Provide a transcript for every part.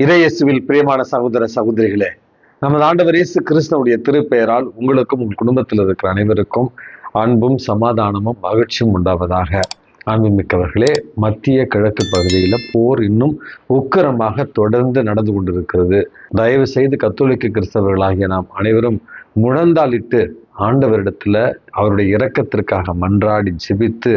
இறையேசுவில் பிரியமான சகோதர சகோதரிகளே, நமது ஆண்டவர் இயேசு கிறிஸ்துவுடைய திருப்பெயரால் உங்களுக்கும் உங்கள் குடும்பத்தில் இருக்கிற அனைவருக்கும் அன்பும் சமாதானமும் மகிழ்ச்சியும் உண்டாவதாக. அன்புமிக்கவர்களே, மத்திய கிழக்கு பகுதியில் போர் இன்னும் உக்கிரமாக தொடர்ந்து நடந்து கொண்டிருக்கிறது. தயவு செய்து கத்தோலிக்க கிறிஸ்தவர்களாகிய நாம் அனைவரும் முழந்தாளிட்டு ஆண்டவரிடத்துல அவருடைய இரக்கத்திற்காக மன்றாடி ஜெபித்து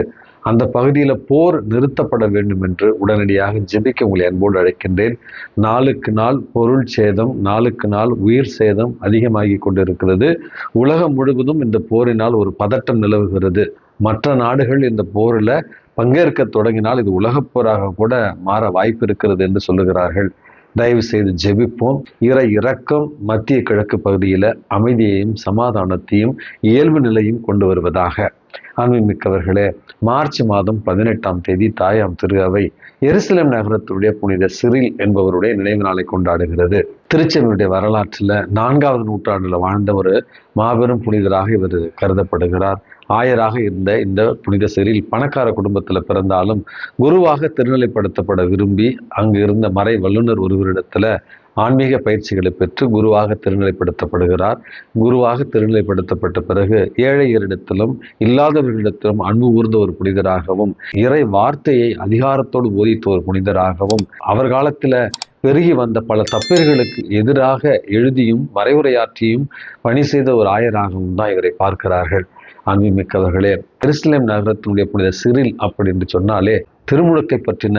அந்த பகுதியில் போர் நிறுத்தப்பட வேண்டும் என்று உடனடியாக ஜெபிக்க உங்களை அன்போடு அழைக்கின்றேன். நாளுக்கு நாள் பொருள் சேதம், நாளுக்கு நாள் உயிர் சேதம் அதிகமாகி கொண்டிருக்கிறது. உலகம் முழுவதும் இந்த போரினால் ஒரு பதட்டம் நிலவுகிறது. மற்ற நாடுகள் இந்த போரில் பங்கேற்க தொடங்கினால் இது உலகப் போராக கூட மாற வாய்ப்பு இருக்கிறது என்று சொல்லுகிறார்கள். தயவு செய்து ஜெபிப்போம். இரக்கம் மத்திய கிழக்கு பகுதியில் அமைதியையும் சமாதானத்தையும் இயல்பு நிலையும் கொண்டு வருவதாக. அன்புமிக்கவர்களே, மார்ச் மாதம் 18ஆம் தேதி தாயாம் திரு அவை எருசலேம் நகரத்துடைய புனித சிரில் என்பவருடைய நினைவு நாளை கொண்டாடுகிறது. திருச்சபையுடைய வரலாற்றில் 4வது நூற்றாண்டுல வாழ்ந்த ஒரு மாபெரும் புனிதராக இவர் கருதப்படுகிறார். ஆயராக இருந்த இந்த புனித சிரில் பணக்கார குடும்பத்தில் பிறந்தாலும் குருவாக திருநிலைப்படுத்தப்பட விரும்பி அங்கு இருந்த மறை வல்லுநர் ஒருவரிடத்துல ஆன்மீக பயிற்சிகளை பெற்று குருவாக திருநிலைப்படுத்தப்படுகிறார். குருவாக திருநிலைப்படுத்தப்பட்ட பிறகு ஏழையரிடத்திலும் இல்லாதவர்களிடத்திலும் அன்பு ஊர்ந்த ஒரு புனிதராகவும் இறை வார்த்தையை அதிகாரத்தோடு போதித்த ஒரு புனிதராகவும் அவர் காலத்தில் பெருகி வந்த பல தப்பர்களுக்கு எதிராக எழுதியும் மறைவுரையாற்றியும் பணி செய்த ஒரு ஆயராகவும் தான் இவரை பார்க்கிறார்கள். அன்புமிக்கவர்களே, எருசலேம் நகரத்தினுடைய புனித சிரில் அப்படி என்று சொன்னாலே திருமுழுக்கை பற்றின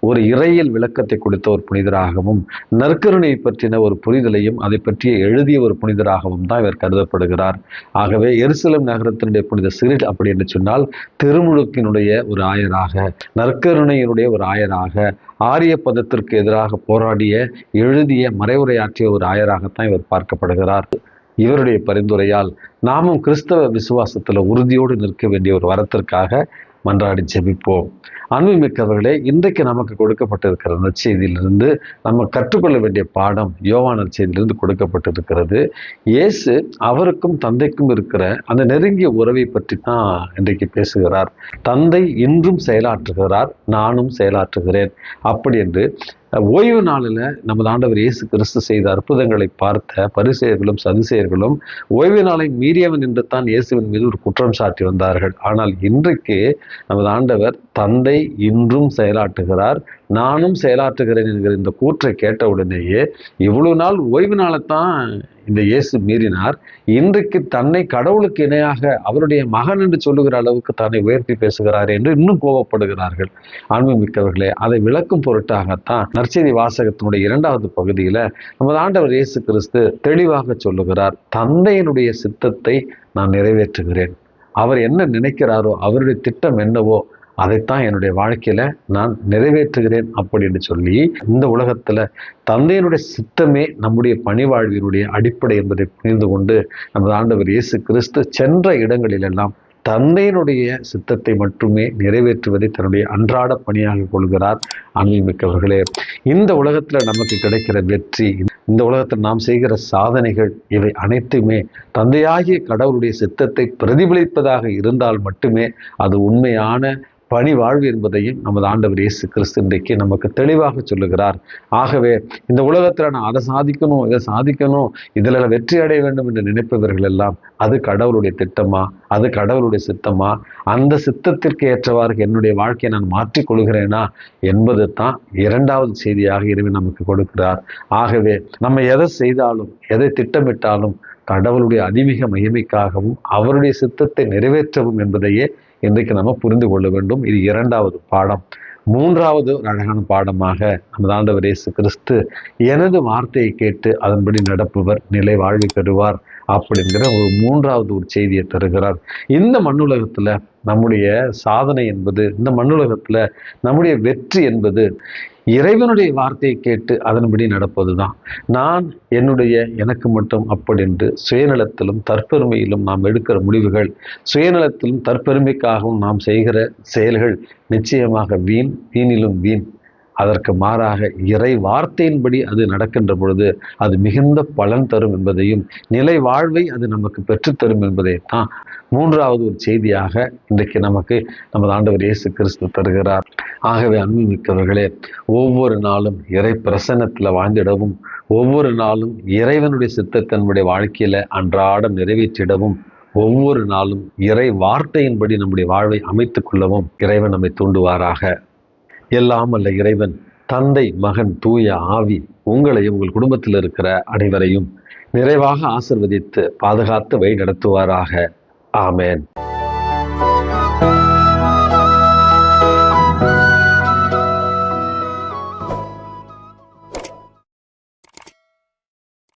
ஒரு இறையியல் விளக்கத்தை கொடுத்த ஒரு புனிதராகவும் நற்கருணையை பற்றின ஒரு புரிதலையும் அதை பற்றிய எழுதிய ஒரு புனிதராகவும் தான் இவர் கருதப்படுகிறார். ஆகவே எருசலேம் நகரத்தினுடைய புனித சிரில் அப்படி என்று சொன்னால் திருமுழுக்கினுடைய ஒரு ஆயராக, நற்கருணையினுடைய ஒரு ஆயராக, ஆரிய பதத்திற்கு எதிராக போராடிய எழுதிய மறைவுரையாற்றிய ஒரு ஆயராகத்தான் இவர் பார்க்கப்படுகிறார். இவருடைய பரிந்துரையால் நாமும் கிறிஸ்தவ விசுவாசத்தில் உறுதியோடு நிற்க வேண்டிய ஒரு வரத்திற்காக மன்றாடி ஜெபிப்போம். அன்புமிக்கவர்களே, இன்றைக்கு நமக்கு கொடுக்கப்பட்டிருக்கிற நற்செய்தியிலிருந்து நம்ம கற்றுக்கொள்ள வேண்டிய பாடம் யோவான் நற்செய்தியிலிருந்து கொடுக்கப்பட்டிருக்கிறது. இயேசு அவருக்கும் தந்தைக்கும் இருக்கிற அந்த நெருங்கிய உறவை பற்றி தான் இன்றைக்கு பேசுகிறார். தந்தை இன்றும் செயலாற்றுகிறார், நானும் செயலாற்றுகிறேன் அப்படி என்று ஓய்வு நாளில் நமது ஆண்டவர் இயேசு கிறிஸ்து செய்த அற்புதங்களை பார்த்த பரிசேயர்களும் சதுசேயர்களும் ஓய்வு நாளை மீறியவன் என்று தான் இயேசுவின் மீது ஒரு குற்றம் சாட்டி வந்தார்கள். ஆனால் இன்றைக்கு நமது ஆண்டவர் தந்தை இன்றும் செயலாற்றுகிறார், நானும் செயலாற்றுகிறேன் என்கிற இந்த கூற்றை கேட்ட உடனேயே இவ்வளவு நாள் ஓய்வு நாளைத்தான் இந்த இயேசு மீறினார், இன்றைக்கு தன்னை கடவுளுக்கு இணையாக அவருடைய மகன் என்று சொல்லுகிற அளவுக்கு தன்னை உயர்த்தி பேசுகிறார் என்று இன்னும் கோபப்படுகிறார்கள். அன்புமிக்கவர்களே, அதை விளக்கும் பொருட்டாகத்தான் நற்செய்தி வாசகத்தினுடைய 2வது பகுதியில நமது ஆண்டவர் இயேசு கிறிஸ்து தெளிவாக சொல்லுகிறார், தந்தையினுடைய சித்தத்தை நான் நிறைவேற்றுகிறேன். அவர் என்ன நினைக்கிறாரோ, அவருடைய திட்டம் என்னவோ அதைத்தான் என்னுடைய வாழ்க்கையில நான் நிறைவேற்றுகிறேன் அப்படின்னு சொல்லி இந்த உலகத்துல தந்தையினுடைய சித்தமே நம்முடைய பணிவாழ்வினுடைய அடிப்படை என்பதை புரிந்து கொண்டு நமது ஆண்டவர் இயேசு கிறிஸ்து சென்ற இடங்களிலெல்லாம் தந்தையினுடைய சித்தத்தை மட்டுமே நிறைவேற்றுவதை தன்னுடைய அன்றாட பணியாக கொள்கிறார். அன்புமிக்கவர்களே, இந்த உலகத்துல நமக்கு கிடைக்கிற வெற்றி, இந்த உலகத்தில் நாம் செய்கிற சாதனைகள் இவை அனைத்துமே தந்தையாகிய கடவுளுடைய சித்தத்தை பிரதிபலிப்பதாக இருந்தால் மட்டுமே அது உண்மையான பணி வாழ்வு என்பதையும் நமது ஆண்டவர் இயேசு கிறிஸ்து இன்றைக்கு நமக்கு தெளிவாக சொல்லுகிறார். ஆகவே இந்த உலகத்தில் நான் அதை சாதிக்கணும், இதை சாதிக்கணும், இதில் வெற்றி அடைய வேண்டும் என்று நினைப்பவர்கள் எல்லாம் அது கடவுளுடைய திட்டமா, அது கடவுளுடைய சித்தமா, அந்த சித்தத்திற்கு ஏற்றவாறு என்னுடைய வாழ்க்கையை நான் மாற்றிக்கொள்கிறேனா என்பது தான் 2வது செய்தியாக இறைவன் நமக்கு கொடுக்கிறார். ஆகவே நம்ம எதை செய்தாலும் எதை திட்டமிட்டாலும் கடவுளுடைய அதிமிக மகிமைக்காகவும் அவருடைய சித்தத்தை நிறைவேற்றவும் என்பதையே இன்றைக்கு நம்ம புரிந்து கொள்ள வேண்டும். இது 2வது பாடம். 3வது அழகான பாடமாக நமது ஆண்டவர் இயேசு கிறிஸ்து எனது வார்த்தையை கேட்டு அதன்படி நடப்பவர் நிலை வாழ்வை பெறுவார் அப்படிங்கிற ஒரு 3வது ஒரு செய்தியை தருகிறார். இந்த மண்ணுலகத்துல நம்முடைய சாதனை என்பது, இந்த மண்ணுலகத்துல நம்முடைய வெற்றி என்பது இறைவனுடைய வார்த்தையை கேட்டு அதன்படி நடப்பது தான். நான் எனக்கு மட்டும் அப்படின்று சுயநலத்திலும் தற்பெருமையிலும் நாம் எடுக்கிற முடிவுகள், சுயநலத்திலும் தற்பெருமைக்காகவும் நாம் செய்கிற செயல்கள் நிச்சயமாக வீணிலும் வீண். அதற்கு மாறாக இறை வார்த்தையின்படி அது நடக்கின்ற பொழுது அது மிகுந்த பலன் தரும் என்பதையும் நிலை வாழ்வை அது நமக்கு பெற்றுத்தரும் என்பதைத்தான் மூன்றாவது ஒரு செய்தியாக இன்றைக்கு நமக்கு நமது ஆண்டவர் இயேசு கிறிஸ்து தருகிறார். ஆகவே அன்புமிக்கவர்களே, ஒவ்வொரு நாளும் இறை பிரசன்னத்தில் வாழ்ந்திடவும், ஒவ்வொரு நாளும் இறைவனுடைய சித்தத்தை நம்முடைய வாழ்க்கையில அன்றாடம் நிறைவேற்றிடவும், ஒவ்வொரு நாளும் இறை வார்த்தையின்படி நம்முடைய வாழ்வை அமைத்துக் கொள்ளவும் இறைவன் நம்மை தூண்டுவாராக. எல்லாம் அல்ல இறைவன் தந்தை, மகன், தூய ஆவி உங்களையும் உங்கள் குடும்பத்தில் இருக்கிற அனைவரையும் நிறைவாக ஆசிர்வதித்து பாதுகாத்து வழி நடத்துவாராக. ஆமேன்.